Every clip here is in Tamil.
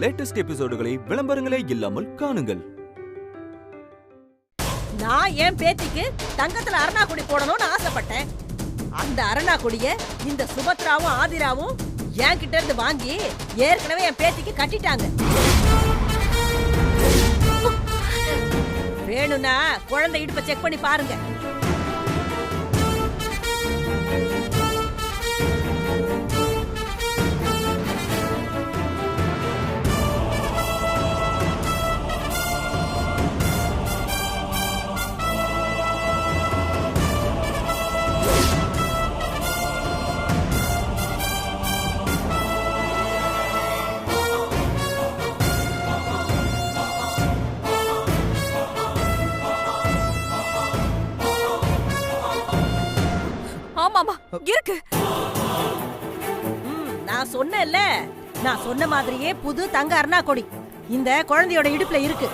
லேட்டஸ்ட் எபிசோடுகளை விளம்பரங்களே இல்லாமல் காணுங்கள். நான் என் பேத்திக்கு தங்கத்துல அரணாக்குடி போடணும்னு ஆசைப்பட்டேன். அந்த அரணாக்குடிய இந்த சுபத்ராவும் ஆதிராவும் என் கிட்ட இருந்து வாங்கி ஏற்கனவே என் பேத்திக்கு கட்டிட்டாங்க. வேணும்னா குழந்தை இடுப்பை செக் பண்ணி பாருங்க. இருக்கு. நான் சொன்னேன்ல, நான் சொன்ன மாதிரியே புது தங்க அரணாக்கொடி இந்த குழந்தையோட இடுப்புல இருக்கு.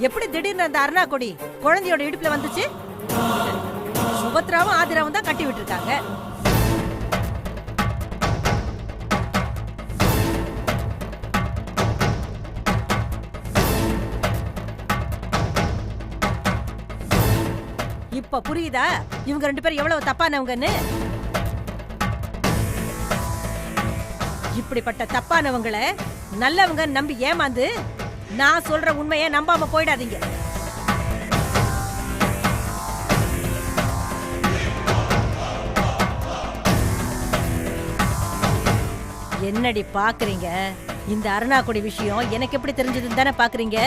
எப்படி திடீர்னு அந்த அரணாக்கொடி குழந்தையோட இடுப்புல வந்துச்சு? சுபத்ராவும் ஆதிராவும் தான் கட்டி விட்டுருக்காங்க. இப்ப புரியுதா இவங்க ரெண்டு பேரும் எவ்வளவு தப்பானவங்கன்னு? இப்படிப்பட்ட தப்பானவங்களை நல்லவங்க நம்பி ஏமாந்து நான் சொல்ற உண்மையை நம்பாம போயிடாதீங்க. என்னடி பாக்குறீங்க? இந்த அருணாக்குடி விஷயம் எனக்கு எப்படி தெரிஞ்சதுன்னு தானே பாக்குறீங்க?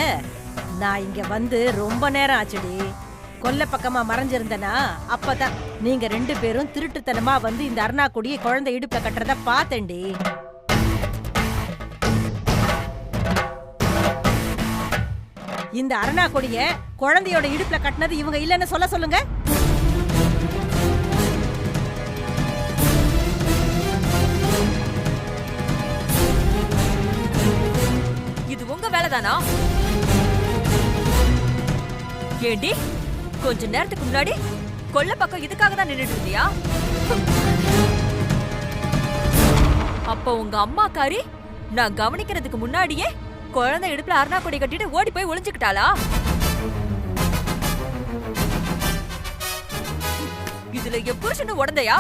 நான் இங்க வந்து ரொம்ப நேரம் ஆச்சுடி. கொல்ல பக்கமா மறைஞ்சிருந்தனா அப்பதான் நீங்க ரெண்டு பேரும் திருட்டுத்தனமா வந்து இந்த அருணாக்குடியை குழந்தை இடுப்புல கட்டுறத பாத்தேன்டி. இந்த அரணாக்கொடிய குழந்தையோட இடுப்புல கட்டினது இவங்க இல்லன்னு சொல்லுங்க. இது உங்க வேலைதானா? ஏண்டி கொஞ்ச நேரத்துக்கு முன்னாடி கொல்ல பக்கம் இதுக்காக தான் நின்னுட்டு இருந்தியா? அப்ப உங்க அம்மாக்காரி நான் கவனிக்கிறதுக்கு முன்னாடியே குழந்தை இடுப்புல அரணாக்கொடி கட்டிட்டு ஓடி போய் ஒளிஞ்சுக்கிட்டாளா? இதுல என் புருஷனு உடந்தையா?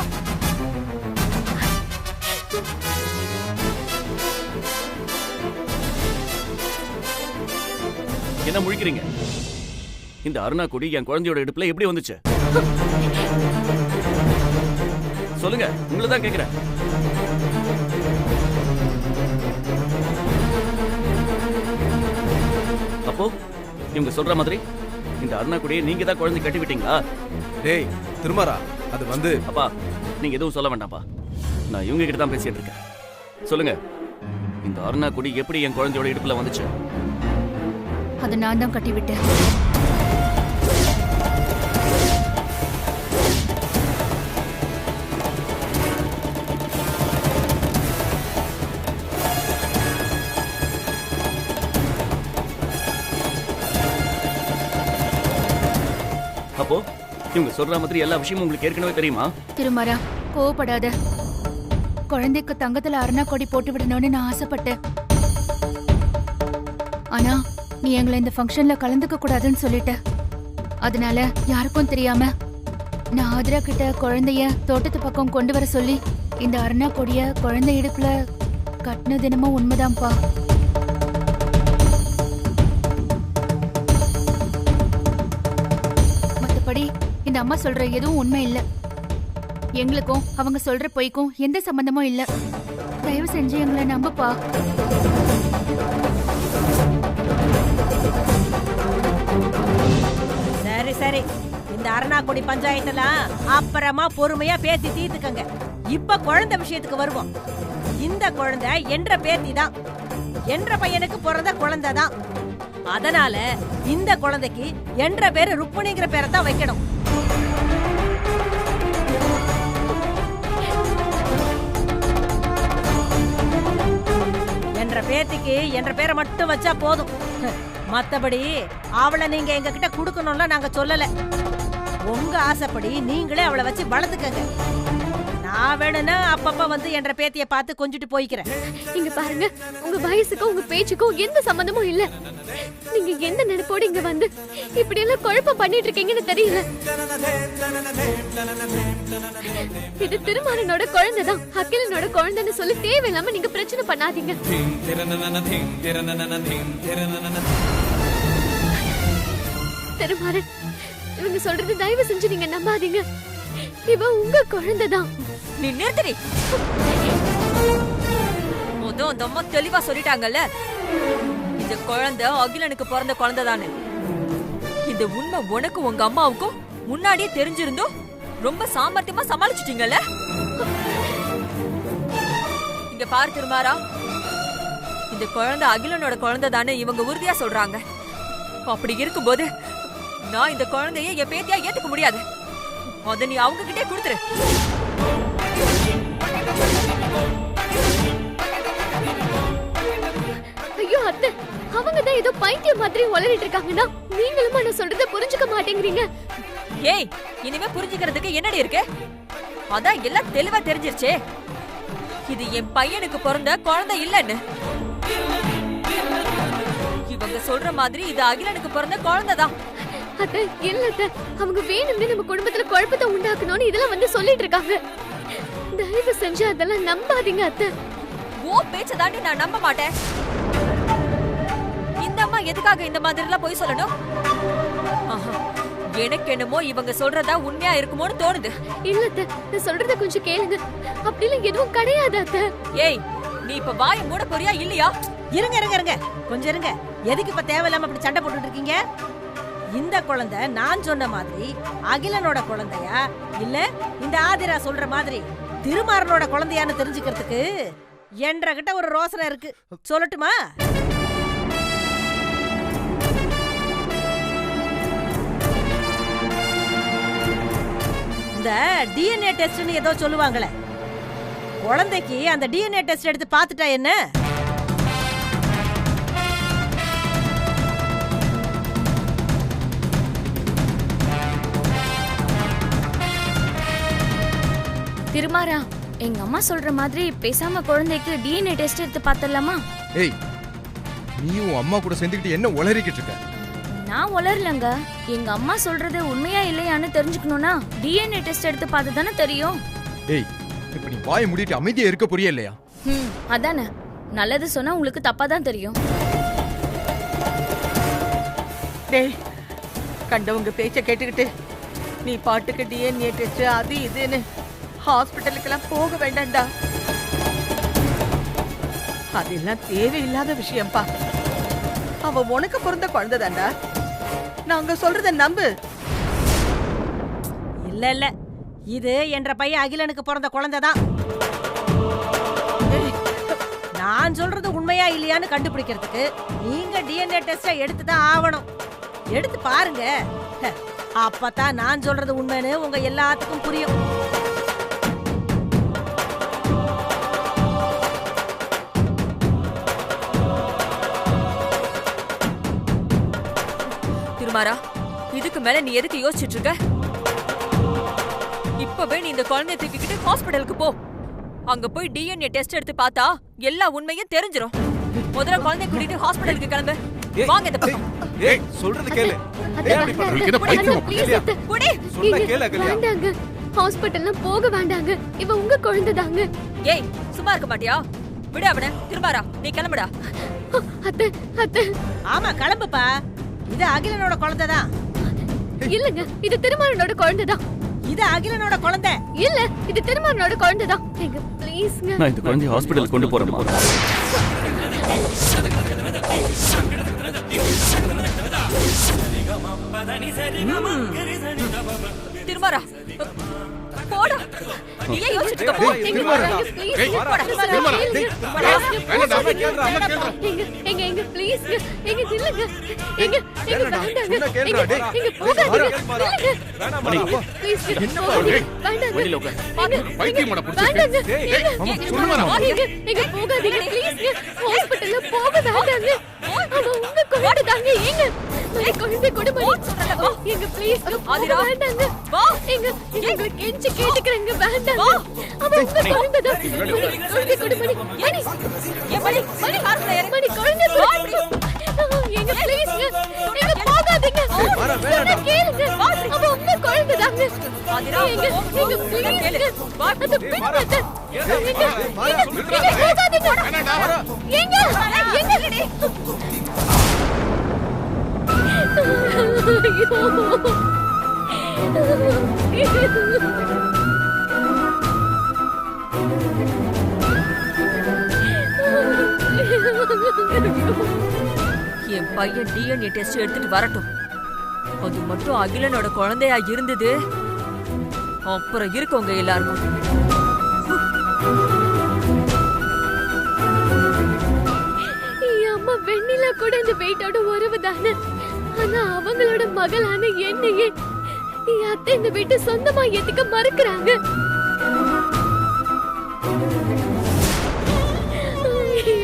என்ன முழிக்கிறீங்க? இந்த அருணாக்கொடி என் குழந்தையோட இடுப்புல எப்படி வந்துச்சு? சொல்லுங்க, உங்களை தான் கேக்குறேன். அப்போ இவங்க சொல்ற மாதிரி இந்த அருணாக்குடியை நீங்க தான் குழந்தை கட்டி விட்டீங்களா? டேய் திருமாரா, அது வந்து அப்பா நீங்க எதுவும் சொல்ல வேண்டாம்ப்பா. நான் இவங்க கிட்ட தான் பேசிட்டு இருக்கேன். சொல்லுங்க, இந்த அருணாக்குடி எப்படி என் குழந்தையோட இடுப்புல வந்துச்சு? அதை நான் தான் கட்டி விட்டேன். அப்போ இவங்க சொல்ற மாதிரி எல்லா விஷயமும் உங்களுக்கு ஏற்கனவே தெரியுமா? திருமாரா, கோவப்படாத. குழந்தைக்கு தங்கத்துல அரணாக்கொடி போட்டு விடணும்னு நான் ஆசைப்பட்டேன். ஆனா நீ எங்களை இந்த ஃபங்க்ஷன்ல கலந்துக்க கூடாதுன்னு சொல்லிட்ட. அதனால யாருக்கும் தெரியாம நான் ஆதிரா கிட்ட குழந்தைய தோட்டத்து பக்கம் கொண்டு வர சொல்லி இந்த அரணாக்கொடிய குழந்தை இடுப்புல கட்டின தினமும் உண்மைதான்ப்பா. மத்தபடி இந்த அம்மா சொல்ற எதுவும் உண்மை இல்ல. எங்களுக்கும் அவங்க சொல்ற பொய்க்கும் எந்த சம்பந்தமும் இல்ல. தயவு செஞ்சு எங்களை நம்புப்பா. சரி சரி, இந்த அரணாக்கொடி பஞ்சாயத்தெல்லாம் அப்புறமா பொறுமையா பேசி தீர்த்துக்கங்க. இப்ப குழந்தை விஷயத்துக்கு வருவோம். இந்த குழந்தை என்ற பேத்தி தான், என்ற பையனுக்கு பிறந்த குழந்தை தான். அதனால இந்த குழந்தைக்கு என்ற பேரு ருக்மணிங்கிற பேரை தான் வைக்கணும். என்ற பேத்திக்கு என்ற பேரை மட்டும் வச்சா போதும். மத்தபடி அவளை நீங்க எங்க கிட்ட குடுக்கணும்ல நாங்க சொல்லல. உங்க ஆசைப்படி நீங்களே அவளை வச்சு வளர்த்துக்கங்க. நான் நான் வேணும்னா அப்பப்ப வந்து என்ற பேத்திய பார்த்து கொஞ்சிட்டு போய்க்கிறேன். இங்க பாருங்க, உங்க வயசுக்கும் உங்க பேச்சுக்கும் எந்த சம்பந்தமும் இல்ல. நீங்க எந்த நினைப்போடு இங்க வந்து இப்படி எல்லாம் குழப்பம் பண்ணிட்டு இருக்கீங்கன்னு தெரியல. இது திருமாறனோட குழந்தைதான், அகிலனோட குழந்தைன்னு சொல்லி தேவையில்லாம நீங்க பிரச்சனை பண்ணாதீங்க. திருமாறன், இவங்க சொல்றது தயவு செஞ்சு நீங்க நம்பாதீங்க. இவ உங்க குழந்தைதான். நீ நிறுத்தி. அந்த அம்மா தெளிவா சொல்லிட்டாங்கல்ல, இந்த குழந்தை அகிலனுக்கு பிறந்த குழந்தைதானே. இந்த உண்மை உனக்கு உங்க அம்மாவுக்கும் முன்னாடியே தெரிஞ்சிருந்தோம் ரொம்ப சாமர்த்தியமா சமாளிச்சிட்டீங்கல்ல. இங்க பாரு திருமாரா, இந்த குழந்தை அகிலனோட குழந்தை தானே இவங்க உறுதியா சொல்றாங்க. அப்படி இருக்கும்போது நான் இந்த குழந்தைய என் பேத்தியா ஏத்துக்க முடியாது. அத நீ அவங்க கிட்டே கொடுத்துரு. ஐயோ அத்தை, அவங்க தான் ஏதோ பைத்தியம் மாதிரி உளறிட்டு இருக்காங்கன்னா நீங்களும் நான் சொல்றத புரிஞ்சுக்க மாட்டேங்கிறீங்க. ஏய், இனிமே புரிஞ்சுக்கிறதுக்கு என்னடி இருக்கு? அதான் எல்லாம் தெளிவா தெரிஞ்சிருச்சே, இது என் பையனுக்கு பிறந்த குழந்தை இல்லன்னு. இவங்க சொல்ற மாதிரி இது அகிலனுக்கு பிறந்த குழந்தைதான். அத்தை, இல்ல அத்தை, அவங்க வேணும்னே நம்ம குடும்பத்துல குழப்பத்தை உண்டாக்கணும்னு இதெல்லாம் வந்து சொல்லிட்டு இருக்காங்க. தயவு செஞ்சு அதெல்லாம் நம்பாதீங்க அத்தை. ஓ பேச்ச தாண்டி நான் நம்ப மாட்டேன். இந்த அம்மா எதுக்காக இந்த மாதிரி எல்லாம் போய் சொல்லணும்? எனக்கு என்னமோ இவங்க சொல்றதா உண்மையா இருக்குமோன்னு தோணுது. இல்ல அத்தை, நான் சொல்றத கொஞ்சம் கேளுங்க. அப்படிலாம் எதுவும் கிடையாது அத்தை. ஏய், நீ இப்ப வாயை மூட போறியா இல்லையா? இருங்க இருங்க இருங்க, கொஞ்சம் இருங்க. எதுக்கு இப்ப தேவையில்லாம அப்படி சண்டை போட்டுட்டு இருக்கீங்க? இந்த குழந்தை நான் சொன்ன மாதிரி அகிலனோட குழந்தையா இல்ல இந்த ஆதிரா சொல்ற மாதிரி திருமாறனோட குழந்தையான்னு தெரிஞ்சுக்கிறதுக்கு என்ற கிட்ட ஒரு ரோசனை இருக்கு. சொல்லட்டுமா? இந்த டிஎன்ஏ டெஸ்ட்னு ஏதோ சொல்லுவாங்களே, குழந்தைக்கு அந்த டிஎன்ஏ டெஸ்ட் எடுத்து பார்த்துட்டா என்ன? திருமாரா, எங்க அம்மா சொல்ற மாதிரி பேசாம குழந்தைக்கு டிஎன்ஏ டெஸ்ட் எடுத்து பார்த்தலாமா? ஏய், நீயும் அம்மா கூட சேர்ந்துக்கிட்டு என்ன உளறிக்கிட்டு இருக்க? நான் உளரலங்க. எங்க அம்மா சொல்றது உண்மையா இல்லையான்னு தெரிஞ்சுக்கணும்னா டிஎன்ஏ டெஸ்ட் எடுத்து பார்த்து தானே தெரியும். ஏய், இப்ப நீ வாயை மூடிட்டு அமைதியா இருக்க புரிய இல்லையா? அதானே, நல்லது சொன்னா உங்களுக்கு தப்பா தான் தெரியும். டேய், கண்டவங்க பேச்ச கேட்டுக்கிட்டு நீ பாட்டுக்கு டிஎன்ஏ டெஸ்ட் அது இதுன்னு ஹாஸ்பிட்டலுக்கெல்லாம் போக வேண்டாம்டா. அதெல்லாம் தேவையில்லாத விஷயம்பா. அவ உனக்கு பிறந்த குழந்தை தான்டா. நாங்க சொல்றத நம்பு. இல்ல இல்ல, இது என்ற பையன் அகிலனுக்கு பிறந்த குழந்தைதான். நான் சொல்றது உண்மையா இல்லையான்னு கண்டுபிடிக்கிறதுக்கு நீங்க டிஎன்ஏ டெஸ்ட எடுத்துதான் ஆவணும். எடுத்து பாருங்க, அப்பதான் நான் சொல்றது உண்மைன்னு உங்க எல்லாத்துக்கும் புரியும். திருமாரா, இதுக்கு மேல நீ எதுக்கு யோசிச்சுட்டு இருக்க? இப்பவே நீ இந்த குழந்தைய தூக்கிக்கிட்டு ஹாஸ்பிடலுக்கு போ. அங்க போய் டிஎன்ஏ டெஸ்ட் எடுத்து பார்த்தா எல்லா உண்மையும் தெரிஞ்சிரும். முதல்ல குழந்தைய கூட்டிட்டு ஹாஸ்பிடலுக்கு கிளம்பு. வாங்க இந்த பக்கம். ஏய், சொல்றது கேளு. வேண்டாங்க, ஹாஸ்பிட்டல்லாம் போக வேண்டாங்க. இவ உங்க குழந்தைதாங்க. ஏய், சும்மா இருக்க மாட்டியா? விடு அவனை. திருமாரா, நீ கிளம்புடா. அத்தை, அத்தை. ஆமா, கிளம்புப்பா. இது அகிலனோட குழந்தைதான். இல்லங்க, இது திருமாறனோட குழந்தைதான். இது அகிலனோட குழந்தை இல்ல, இது திருமாறனோட குழந்தைதான். எங்க ப்ளீஸ்ங்க. நான் இந்த குழந்தைய ஹாஸ்பிடலுக்கு கொண்டு போறேன். திருமாரா, போடா. நீ ஏன் யோசிச்சுட்டு இருக்க? போ. திருமாரா, ப்ளீஸ் ஏய், போடா. திருமாரா, டேய், வேண்டாம், அம்மா கேளுடா, அம்மா கேளுடா. எங்க ப்ளீஸ், எங்க இல்லங்க. எங்க வேண்டாம்டா, சொன்னா கேளுடா, டேய். எங்க போகாதீங்க. வேண்டாம்டா, அப்பா. ப்ளீஸ், என்னப்பா டேய்? வேண்டாங்க. வெளியில உட்கார். பைத்தியமாடா புடிச்சு. வேண்டாங்க. டேய், டேய், அம்மா, சொல்லுமா? எங்க போகாதீங்க ப்ளீஸ். ஹாஸ்பிடல்ல போக வேண்டாங்க. அவ உங்க குழந்தைதாங்க ஏங்க மணி குழந்தை கொடு மணி எங்க ப்ளீஸ் ஆதிரா வேண்டாங்க வா எங்க எங்க கெஞ்சி கேட்டுக்கறேங்க வேண்டாங்க அவ உங்க குழந்தைதான் குழந்தை கொடு மணி மணி மணி கார்ல ஏறு மணி குழந்தை எங்க ப்ளீஸ் எங்க போகாதீங்க சொன்னா கேளுங்க அவ உங்க குழந்தைதாங்க ஆதிரா எங்க எங்க ப்ளீஸ் கேளு வா அது பிடிக்காத எங்க போகாதீங்க எங்க எங்க என் பையன் டிஎன்ஏ டெஸ்ட் எடுத்துட்டு வரட்டும். அது மட்டும் அகிலனோட குழந்தையா இருந்தது அப்புறம் இருக்கவங்க எல்லாருக்கும். என் அம்மா வெண்ணிலா கூட இந்த வீட்டோட உறவு தானே. ஆனா அவங்களோட மகளான என்னையே என் அத்தை இந்த வீட்டை சொந்தமா ஏத்துக்க மறுக்கிறாங்க.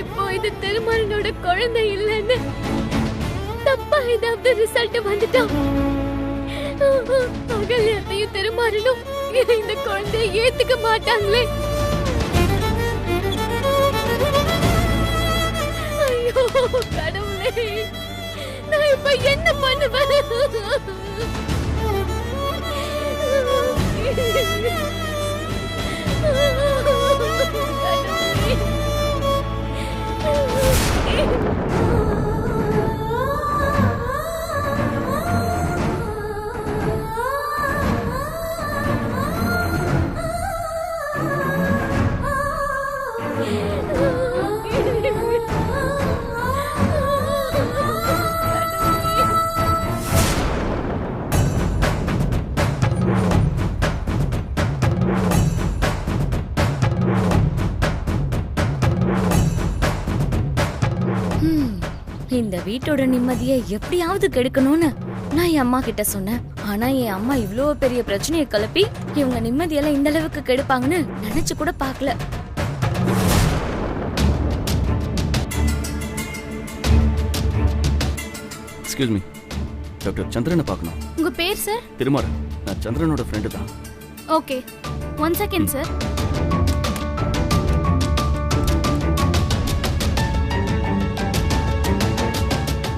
இப்போ இது திருமாறனோட குழந்தை இல்லைன்னு தப்பா ஏதாவது ரிசல்ட் வந்துட்டோம். அகல்யாத்தையும் திருமாறனும் இந்த குழந்தைய ஏத்துக்க மாட்டாங்களே. ஐயோ கடவுளே, நான் இப்ப என்ன பண்ணுவேன்? இந்த வீட்டோட நிம்மதியை எப்படியாவது கெடுக்கணும்னு நான் என் அம்மா கிட்ட சொன்னேன். ஆனா என் அம்மா இவ்ளோ பெரிய பிரச்சனையை கிளப்பி இவங்க நிம்மதியெல்லாம் இந்த அளவுக்கு கெடுப்பாங்கன்னு நினைச்சு கூட பார்க்கல. எக்ஸ்கியூஸ் மீ, டாக்டர் சந்திரனை பார்க்கணும். உங்க பேர் சார்? திருமாறன். நான் சந்திரனோட ஃப்ரெண்டு தான். Okay, 1 second sir.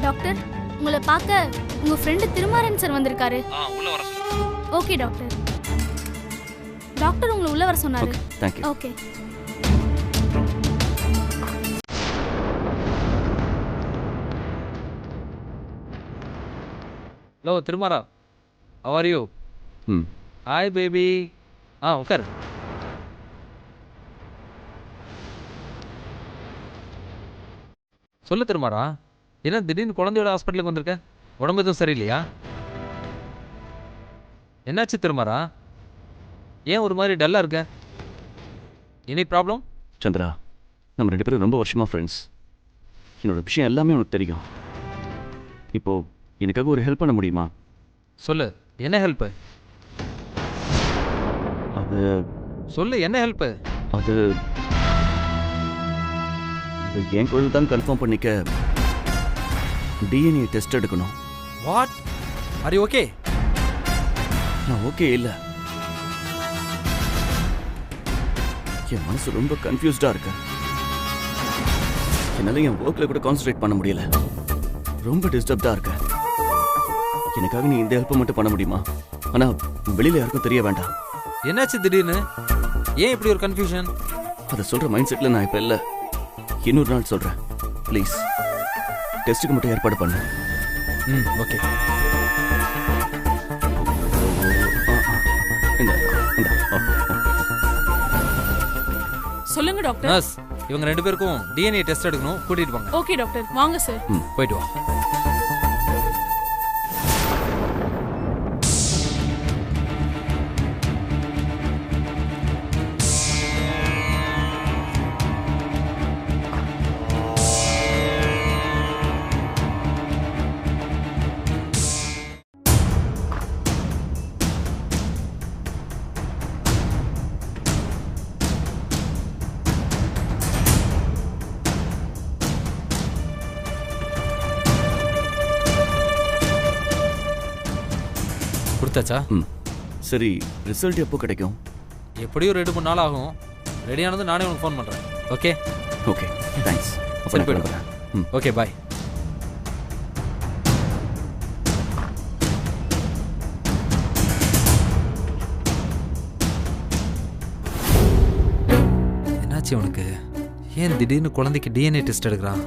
டாக்டர், உங்களை பார்க்க உங்க ஃப்ரெண்டு திருமாறன் சார் வந்திருக்காரு. உள்ள வர சொல்லுங்க. Okay doctor. டாக்டர் உங்களை உள்ள வர சொன்னாரு. Thank you. ஓகே. ஹலோ திருமாரா, how are you? Hi baby. உட்கார். சொல்லு திருமாரா, என்ன திடீர்னு குழந்தையோட ஹாஸ்பிட்டலுக்கு வந்திருக்க? உடம்பு எதுவும் சரியில்லையா? என்னாச்சு திருமாரா? ஏன் ஒரு மாதிரி டல்லா இருக்க? Any problem? சந்திரா, நம்ம 2 பேரும் ரொம்ப வருஷமா ஃப்ரெண்ட்ஸ். என்னோட விஷயம் எல்லாமே உனக்கு தெரியும். இப்போ எனக்காக ஒரு ஹெல்ப் பண்ண முடியுமா? சொல்லு, என்ன ஹெல்ப்பு? அது சொல்லு, என்ன ஹெல்ப்பு? அது என் குழந்தை தான் கன்ஃபார்ம் பண்ணிக்க டிஎன்ஏ டெஸ்ட் எடுக்கணும். வாட்? Are you okay? நான் ஓகே இல்லை. என் மனசு ரொம்ப கன்ஃபியூஸ்டா இருக்கு. என்னால என் ஒர்க்ல கூட கான்சென்ட்ரேட் பண்ண முடியல. ரொம்ப டிஸ்டர்ப்டா இருக்கு. எனக்காக நீ இந்த ஹெல்ப் மட்டும் பண்ண முடியுமா? ஆனா வெளியில யாருக்கும் தெரிய வேண்டாம். என்னாச்சு திடீர்னு? ஏன் இப்படி ஒரு கன்ஃபியூஷன்? அதை சொல்ற மைண்ட் செட்ல நான் இப்ப இல்ல. இன்னொரு நாள் சொல்றேன். ப்ளீஸ் டெஸ்ட்டுக்கு மட்டும் ஏற்பாடு பண்ணு. ஓகே. சொல்லுங்க டாக்டர். நர்ஸ், இவங்க 2 பேருக்கும் டிஎன்ஏ டெஸ்ட் எடுக்கணும், கூட்டிட்டு போங்க. ஓகே டாக்டர், வாங்க சார். போயிட்டு வா. கொடுத்தாச்சா? சரி, ரிசல்ட் எப்போ கிடைக்கும்? எப்படியும் 2-3 நாள் ஆகும். ரெடியானது நானே உனக்கு ஃபோன் பண்ணுறேன். Okay okay, thanks. சரி போயிடுறேன். Okay bye. என்னாச்சு உனக்கு? ஏன் திடீர்னு குழந்தைக்கு டிஎன்ஏ டெஸ்ட் எடுக்கிறான்?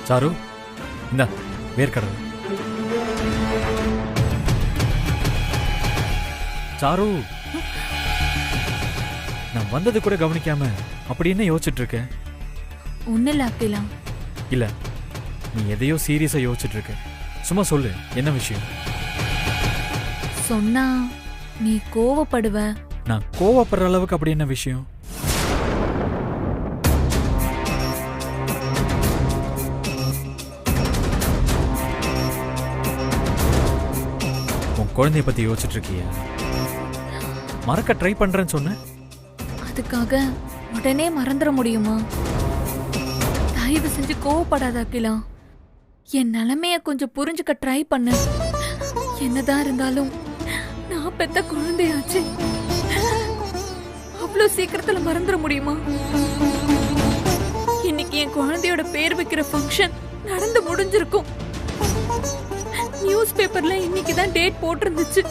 சாரு, இந்த வேர்க்கடலை. சாரு, நான் வந்தது கூட கவனிக்காம அப்படி என்ன யோசிச்சுட்டு இருக்க? ஒன்னும் இல்ல அகிலா. இல்ல, நீ எதையோ சீரியஸா யோசிச்சுட்டு இருக்க. சும்மா சொல்லு, என்ன விஷயம்? சொன்னா நீ கோவப்படுவ. நான் கோவப்படுற அளவுக்கு அப்படி என்ன விஷயம்? குழந்தைய பத்தி யோசிச்சுட்டு இருக்கியா? மறக்க ட்ரை பண்றேன்னு சொன்ன. அதுக்காக உடனே மறந்துட முடியுமா? தயவு செஞ்சு கோவப்படாத அகிலா. என் நிலைமைய கொஞ்சம் புரிஞ்சுக்க ட்ரை பண்ணு. என்னதான் இருந்தாலும் நான் பெத்த குழந்தையாச்சு. அவ்வளோ சீக்கிரத்துல மறந்துட முடியுமா? இன்னைக்கு என் குழந்தையோட பேர் வைக்கிற ஃபங்க்ஷன் நடந்து முடிஞ்சிருக்கும். நியூஸ் பேப்பர்ல இன்னைக்கு தான் டேட் போட்டிருந்துச்சு.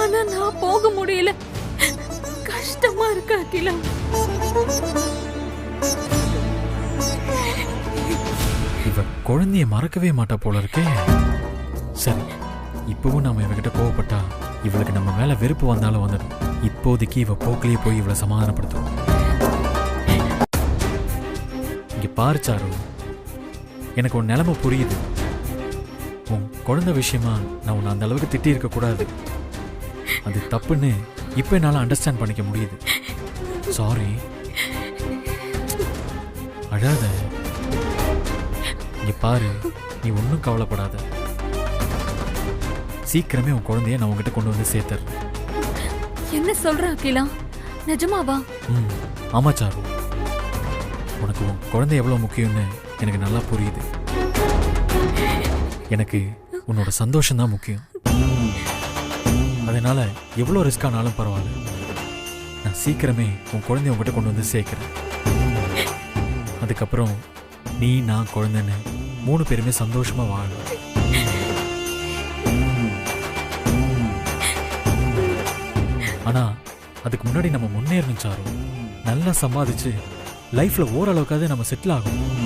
ஆனா நான் போக முடியல. கஷ்டமா இருக்கு அகிலா. இவ குழந்தைய மறக்கவே மாட்டா போல இருக்கே. சரி, இப்பவும் நாம இவகிட்ட கோவப்பட்டா இவளுக்கு நம்ம மேல வெறுப்பு வந்தாலும் வந்துடும். இப்போதைக்கு இவ போக்கிலேயே போய் இவளை சமாதானப்படுத்தும். இங்க பாரு சாரு, எனக்கு ஒரு நிலைமை புரியுது. உன் குழந்தை விஷயமா நான் உன்னை அந்த அளவுக்கு திட்டி இருக்க கூடாது. அது தப்புன்னு இப்ப என்னால அண்டர்ஸ்டாண்ட் பண்ணிக்க முடியுது. சாரி. அழாத. இங்க பாரு, நீ ஒன்றும் கவலைப்படாத. சீக்கிரமே உன் குழந்தைய நான் உங்ககிட்ட கொண்டு வந்து சேர்த்துறேன். என்ன சொல்ற அகிலா? நிஜமாவா? ஆமா சாரு, உனக்கு உன் குழந்தை எவ்வளவு முக்கியம்னு எனக்கு நல்லா புரியுது. எனக்கு உன்னோட சந்தோஷம் தான் முக்கியம். அதனால எவ்வளோ ரிஸ்க் ஆனாலும் பரவாயில்ல, நான் சீக்கிரமே உன் குழந்தைய உங்ககிட்ட கொண்டு வந்து சேர்க்கிறேன். அதுக்கப்புறம் நீ, நான், குழந்தைன்னு 3 பேருமே சந்தோஷமா வாழணும். ஆனா அதுக்கு முன்னாடி நம்ம முன்னேறணும் சாரு. நல்லா சம்பாதிச்சு லைஃப்ல ஓரளவுக்காவது நம்ம செட்டில் ஆகணும்.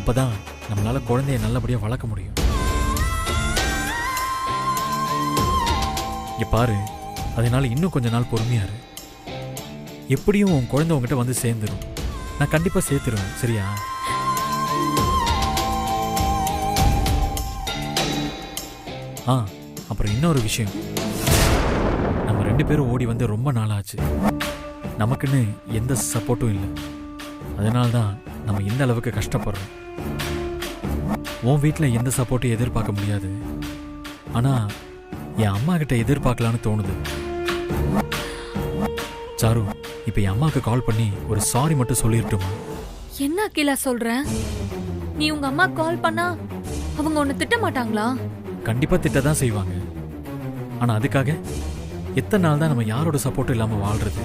அப்பதான் நம்மளால குழந்தைய நல்லபடியா வளர்க்க முடியும். இங்க பாரு, அதனால இன்னும் கொஞ்ச நாள் பொறுமையாரு. எப்படியும் உன் குழந்தை உங்ககிட்ட வந்து சேர்ந்துடும். நான் கண்டிப்பா சேர்த்துருவேன், சரியா? அப்புறம் இன்னொரு விஷயம், நம்ம 2 பேரும் ஓடி வந்து ரொம்ப நாளாச்சு. நமக்குன்னு எந்த சப்போர்ட்டும் இல்லை. அதனால்தான் நம்ம இந்த அளவுக்கு கஷ்டப்படுறோம். உன் வீட்டில் எந்த சப்போர்ட்டும் எதிர்பார்க்க முடியாது. ஆனா என் அம்மா கிட்ட எதிர்பார்க்கலான்னு தோணுது. சாரு, இப்ப என் அம்மாவுக்கு கால் பண்ணி ஒரு சாரி மட்டும் சொல்லிருட்டுமா? என்ன அகிலா சொல்ற? நீ உங்க அம்மா கால் பண்ணா அவங்க உன்னை திட்ட மாட்டாங்களா? கண்டிப்பா திட்ட தான் செய்வாங்க. ஆனா அதுக்காக எத்தனை நாள் தான் நம்ம யாரோட சப்போர்ட்டும் இல்லாம வாழ்றது?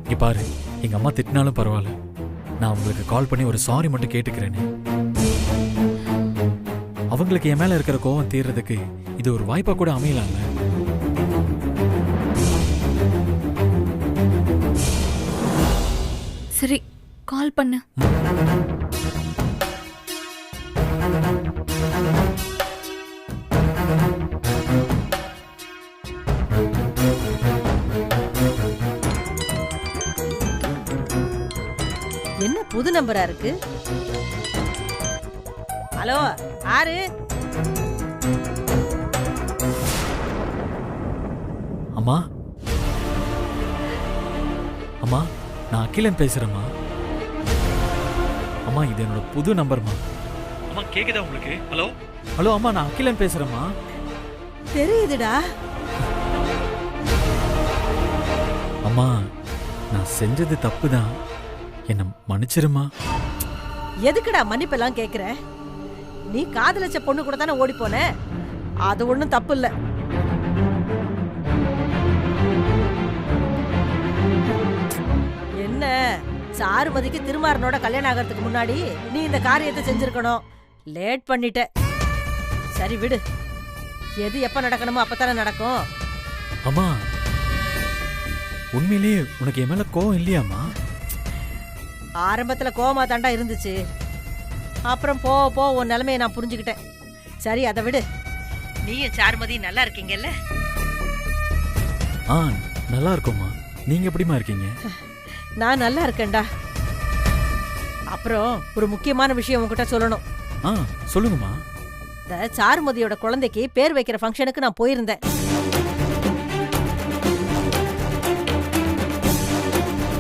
இங்க பாரு, எங்க அம்மா திட்டினாலும் பரவாயில்ல, நான் உங்களுக்கு கால் பண்ணி ஒரு சாரி மட்டும் கேட்டுக்கிறேன்னு. அவங்களுக்கு என் மேல இருக்கிற கோவம் தீர்றதுக்கு இது ஒரு வாய்ப்பா கூட அமையலாம்ல. சரி, கால் பண்ணு. என்ன புது நம்பரா இருக்கு? ஹலோ, யாரு? அம்மா அம்மா, நான் அகிலன் பேசுறேம்மா. அம்மா, இது என்னோட புது நம்பர்மா. அம்மா, கேக்குதா உங்களுக்கு? ஹலோ ஹலோ அம்மா, நான் அகிலன் பேசுறேம்மா. தெரியுதுடா. அம்மா, நான் செஞ்சது தப்புதான், என்ன மன்னிச்சிருமா. எதுக்குடா மன்னிப்பெல்லாம் கேக்குற? நீ காதலிச்ச பொண்ணு கூட தானே ஓடி போன, அது ஒண்ணும் தப்பு இல்ல. என்ன சாருமதிக்கு திருமாறனோட கல்யாணம் ஆகிறதுக்கு முன்னாடி நீ இந்த காரியத்தை செஞ்சிருக்கணும். லேட் பண்ணிட்ட. சரி விடு, எது எப்ப நடக்கணுமோ அப்பதானே நடக்கும். அம்மா, உண்மையிலேயே உனக்கு என் மேல கோவம் இல்லையாம்மா? ஆரம்பத்துல கோவமா தாண்டா இருந்துச்சு, அப்புறம் போ போ உன் நிலைமையை நான் புரிஞ்சுக்கிட்டேன். சரி அதை விடு, நீயும் சாருமதி நல்லா இருக்கீங்கல்ல? ஆ, நல்லா இருக்கோம்மா. நீங்க எப்படிமா இருக்கீங்க? நான் நல்லா இருக்கேன்டா. அப்புறம் ஒரு முக்கியமான விஷயம் உன்கிட்ட சொல்லணும். ஆ, சொல்லுங்கம்மா. இந்த சாருமதியோட குழந்தைக்கு பேர் வைக்கிற ஃபங்க்ஷனுக்கு நான் போயிருந்தேன்.